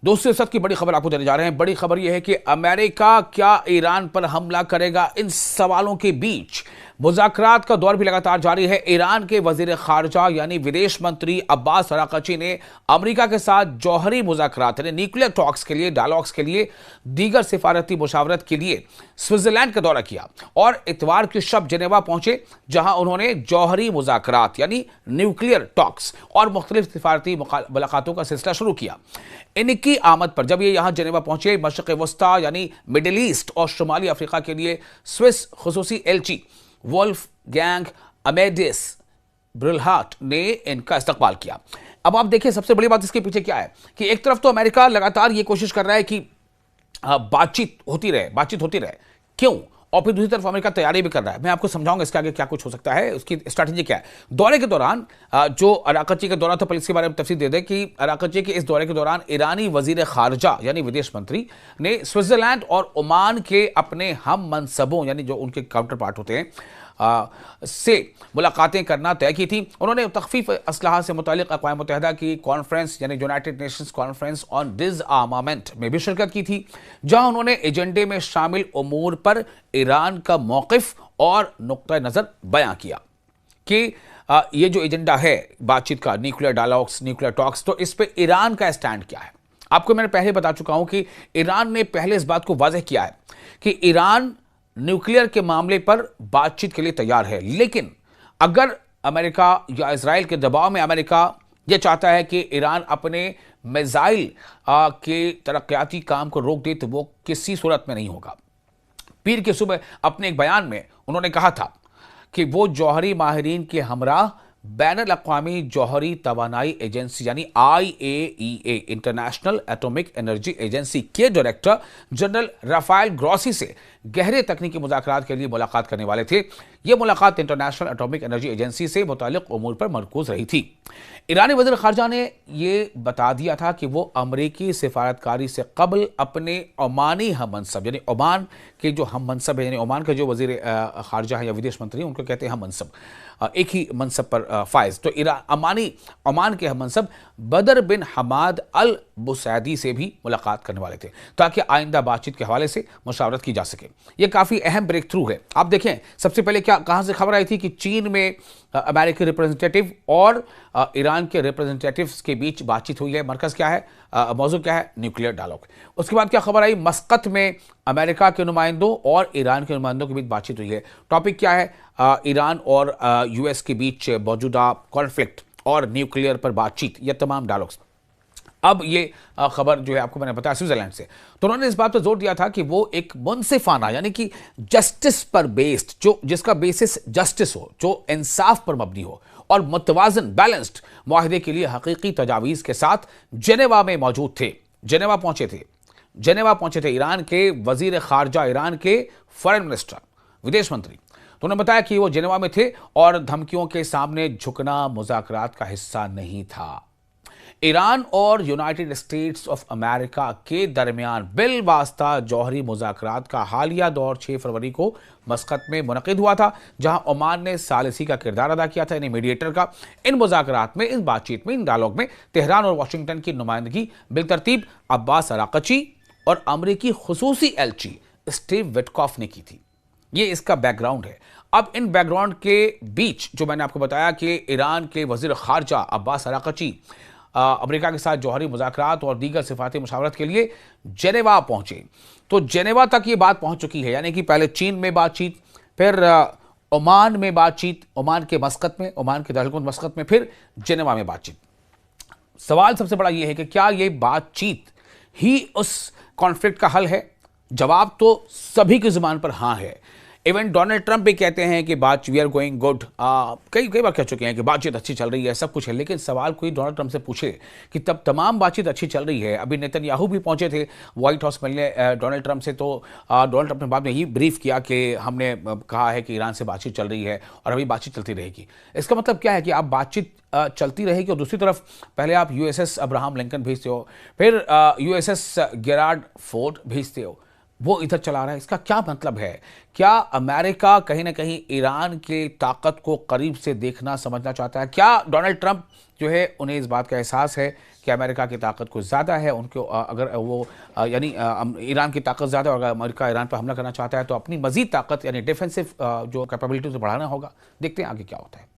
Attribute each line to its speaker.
Speaker 1: दोस्तों, सच की बड़ी खबर आपको देने जा रहे हैं। बड़ी खबर यह है कि अमेरिका क्या ईरान पर हमला करेगा। इन सवालों के बीच मुज़ाकरात का दौर भी लगातार जारी है। ईरान के वजीर खारजा यानी विदेश मंत्री अब्बास अराक़ची ने अमेरिका के साथ जौहरी मुज़ाकरात यानी न्यूक्लियर टॉक्स के लिए, डायलॉग्स के लिए, दीगर सिफारती मुशावरत के लिए स्विट्जरलैंड का दौरा किया और इतवार की शब जेनेवा पहुंचे, जहां उन्होंने जौहरी मुज़ाकरात यानी न्यूक्लियर टॉक्स और मुख्तलिफ सिफारती मुलाकातों का सिलसिला शुरू किया। इनकी आमद पर जब ये यहां जेनेवा पहुंचे, मशरिक़ वस्ता यानी मिडिल ईस्ट और शुमाली अफ्रीका के लिए स्विस खुसूसी एलची वोल्फगैंग अमेडेस ब्रिलहार्ट ने इनका इस्तकबाल किया। अब आप देखिए, सबसे बड़ी बात इसके पीछे क्या है कि एक तरफ तो अमेरिका लगातार ये कोशिश कर रहा है कि बातचीत होती रहे। क्यों? और फिर दूसरी तरफ अमेरिका तैयारी भी कर रहा है। मैं आपको समझाऊंगा इसके आगे क्या कुछ हो सकता है, उसकी स्ट्रैटेजी क्या है। दौरे के दौरान जो अराक़ची का दौरा था, पहले इसके बारे में तफसील दे दें कि अराक़ची के इस दौरे के दौरान ईरानी वजीर खारजा यानी विदेश मंत्री ने स्विट्जरलैंड और ओमान के अपने हम मनसबों यानी जो उनके काउंटर पार्ट होते हैं से मुलाकातें करना तय की थी। उन्होंने तख़फ़ीफ़ असलहा से मुतालिक अक़वाम मुत्तहिदा की कॉन्फ्रेंस यानी यूनाइटेड नेशंस कॉन्फ्रेंस ऑन डिसआर्मामेंट में भी शिरकत की थी, जहां उन्होंने एजेंडे में शामिल उमूर पर ईरान का मौक़िफ़ और नुक्ता नज़र बयां किया कि ये जो एजेंडा है बातचीत का, न्यूक्लियर डायलॉग्स, न्यूक्लियर टॉक्स, तो इस पर ईरान का स्टैंड क्या है। आपको मैंने पहले बता चुका हूं कि ईरान ने पहले इस बात को वाज़ेह किया है कि ईरान न्यूक्लियर के मामले पर बातचीत के लिए तैयार है, लेकिन अगर अमेरिका या इजराइल के दबाव में अमेरिका यह चाहता है कि ईरान अपने मिसाइल के तरक्याती काम को रोक दे, तो वो किसी सूरत में नहीं होगा। पीर की सुबह अपने एक बयान में उन्होंने कहा था कि वो जौहरी माहिरीन के हमराह बैनुल अक़वामी जौहरी तवानाई एजेंसी यानी IAEA international atomic energy agency के डायरेक्टर जनरल राफेल ग्रॉसी से गहरे तकनीकी मुज़ाकरात के लिए मुलाकात करने वाले थे। यह मुलाकात इंटरनेशनल एटॉमिक एनर्जी एजेंसी से मुताल्लिक़ उमूर पर मरकूज रही थी। ईरानी वज़ीर ख़ारजा ने यह बता दिया था कि वो अमरीकी सिफारतकारी से कबल अपने ओमानी हम मनसब यानी ओमान के जो हम मनसब है, यानी ओमान के जो वज़ीर ख़ारजा है या विदेश मंत्री, उनको कहते हैं हम मनसब, एक ही मनसब पर फायज, तो ओमान के हम मनसब बदर बिन हमाद अल बुसैदी से भी मुलाकात करने वाले थे, ताकि आइंदा बातचीत के हवाले से मुशावरत की जा सके। यह काफ़ी अहम ब्रेक थ्रू है। आप देखें, सबसे पहले कहां से खबर आई थी कि चीन में अमेरिकी रिप्रेजेंटेटिव और ईरान के रिप्रेजेंटेटिव्स के बीच बातचीत हुई है। मरकज़ क्या है, मौजू क्या है? Nuclear dialogue. उसके बाद क्या खबर आई? मस्कत में अमेरिका के नुमाइंदों और ईरान के नुमाइंदों के बीच बातचीत हुई है। टॉपिक क्या है? ईरान और US के बीच मौजूदा कॉन्फ्लिक्ट और न्यूक्लियर पर बातचीत, यह तमाम डायलॉग्स। अब ये खबर जो है आपको मैंने बताया स्विट्जरलैंड से, तो उन्होंने इस बात पर जोर दिया था कि वो एक मुनसिफाना यानी कि जस्टिस पर बेस्ड, जो जिसका बेसिस जस्टिस हो, जो इंसाफ पर मबनी हो और मुतवाज़न बैलेंस्ड मुआहदे के लिए हकीकी तजावीज़ के साथ जेनेवा में मौजूद थे। जेनेवा पहुंचे थे ईरान के वजीर खारजा, ईरान के फॉरेन मिनिस्टर, विदेश मंत्री। तो उन्होंने बताया कि वो जेनेवा में थे और धमकियों के सामने झुकना मुज़ाकरात का हिस्सा नहीं था। ईरान और यूनाइटेड स्टेट्स ऑफ अमेरिका के दरमियान बिलवास्ता जौहरी मुज़ाकरात का हालिया दौर 6 फरवरी को मस्कत में मुनक़िद हुआ था, जहां ओमान ने सालिसी का किरदार अदा किया था, यानी मीडिएटर का। इन मुज़ाकरात में, इन बातचीत में, इन डायलॉग में तेहरान और वाशिंगटन की नुमाइंदगी बिलतरतीब अब्बास अराक़ची और अमरीकी खुसूसी एलची स्टीव विटकॉफ ने की थी। ये इसका बैकग्राउंड है। अब इन बैकग्राउंड के बीच जो मैंने आपको बताया कि ईरान के वज़ीर ख़ारजा अब्बास अराक़ची अमेरिका के साथ जौहरी मुज़ाकरात और दीगर सिफारती मुशावरत के लिए जेनेवा पहुंचे, तो जेनेवा तक ये बात पहुंच चुकी है, यानी कि पहले चीन में बातचीत, फिर ओमान में बातचीत, ओमान के मस्कत में, ओमान के दारकूमत मस्कत में, फिर जेनेवा में बातचीत। सवाल सबसे बड़ा ये है कि क्या ये बातचीत ही उस कॉन्फ्लिक्ट का हल है? जवाब तो सभी की जुबान पर हाँ है। इवन डोनाल्ड ट्रंप भी कहते हैं कि वी आर गोइंग गुड। कई बार कह चुके हैं कि बातचीत अच्छी चल रही है, सब कुछ है। लेकिन सवाल कोई डोनाल्ड ट्रंप से पूछे कि तब तमाम बातचीत अच्छी चल रही है। अभी नेतन्याहू भी पहुंचे थे व्हाइट हाउस मिलने डोनाल्ड ट्रंप से, तो डोनाल्ड ट्रंप ने बाद में ये ब्रीफ किया कि हमने कहा है कि ईरान से बातचीत चल रही है और अभी बातचीत चलती रहेगी। इसका मतलब क्या है कि आप बातचीत चलती रहेगी और दूसरी तरफ पहले आप USS अब्राहम लिंकन भेजते हो, फिर USS गेरार्ड फोर्ड भेजते हो, वो इधर चला रहा है। इसका क्या मतलब है? क्या अमेरिका कहीं ना कहीं ईरान की ताकत को करीब से देखना समझना चाहता है? क्या डोनाल्ड ट्रंप जो है उन्हें इस बात का एहसास है कि अमेरिका की ताकत कुछ ज़्यादा है उनको, अगर वो यानी ईरान की ताकत ज़्यादा है और अगर अमेरिका ईरान पर हमला करना चाहता है तो अपनी मजीद ताकत यानी डिफेंसिव जो कैपेबिलिटी उसे बढ़ाना होगा। देखते हैं आगे क्या होता है।